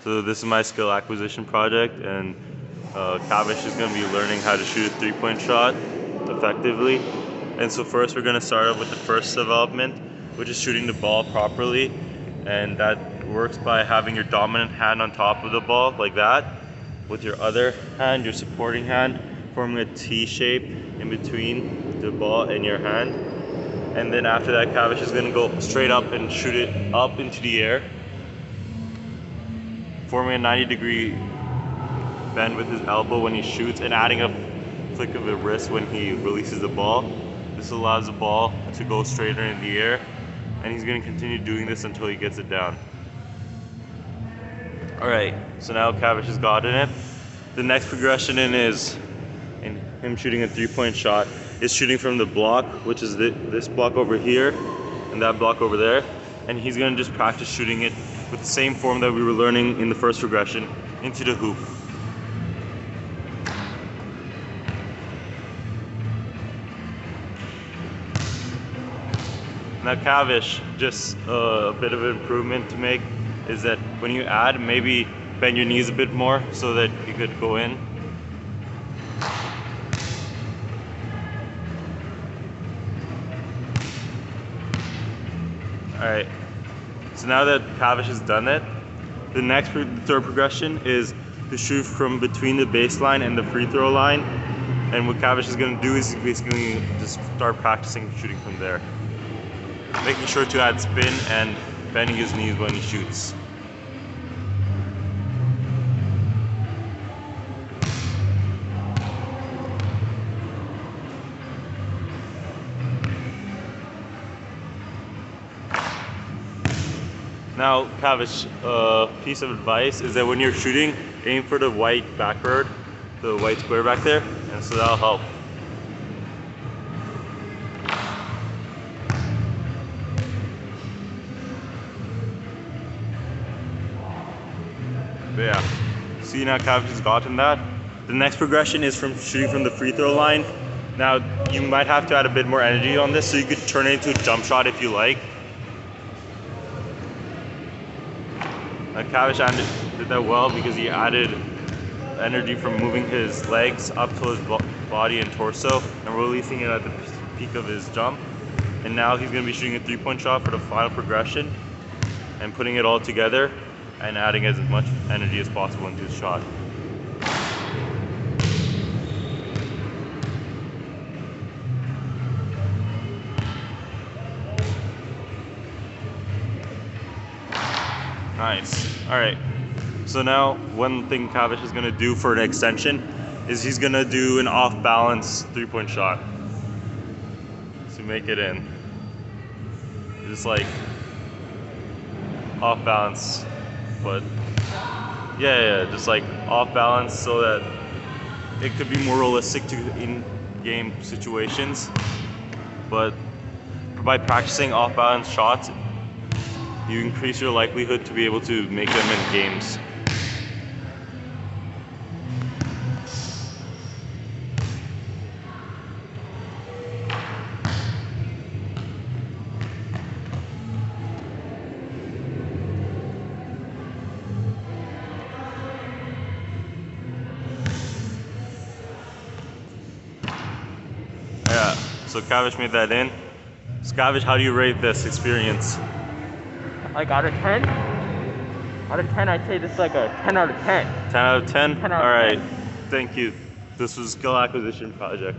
So this is my skill acquisition project, and Kavish is going to be learning how to shoot a three-point shot effectively. And so first we're going to start off with the first development, which is shooting the ball properly. And that works by having your dominant hand on top of the ball like that, with your other hand, your supporting hand, forming a T shape in between the ball and your hand. And then after that, Kavish is going to go straight up and shoot it up into the air, forming a 90-degree bend with his elbow when he shoots, and adding a flick of the wrist when he releases the ball. This allows the ball to go straighter in the air, and he's going to continue doing this until he gets it down. Alright, so now Kavish has gotten it. The next progression in him shooting a three-point shot is shooting from the block, which is this block over here and that block over there. And he's going to just practice shooting it with the same form that we were learning in the first progression into the hoop. Now Kavish, just a bit of an improvement to make is that when you add, maybe bend your knees a bit more so that you could go in. Alright, so now that Kavish has done it, the third progression is to shoot from between the baseline and the free throw line. And what Kavish is going to do is basically just start practicing shooting from there, making sure to add spin and bending his knees when he shoots. Now, Kavish, piece of advice is that when you're shooting, aim for the white backboard, the white square back there, and so that'll help. But yeah, see, now Kavish has gotten that. The next progression is from shooting from the free throw line. Now, you might have to add a bit more energy on this, so you could turn it into a jump shot if you like. Kavish did that well because he added energy from moving his legs up to his body and torso and releasing it at the peak of his jump. And now he's going to be shooting a three-point shot for the final progression and putting it all together and adding as much energy as possible into his shot. Nice. Alright, so now one thing Kavish is going to do for an extension is he's going to do an off-balance three-point shot to make it in. Just like off-balance, but yeah, just like off-balance so that it could be more realistic to in-game situations. But by practicing off-balance shots, you increase your likelihood to be able to make them in games. Yeah, so Kavish made that in. So Kavish, how do you rate this experience? Like out of 10? Out of 10, I'd say this is like a 10 out of 10. 10 out of 10? 10 out of All right, 10. thank you. This was Skill Acquisition Project.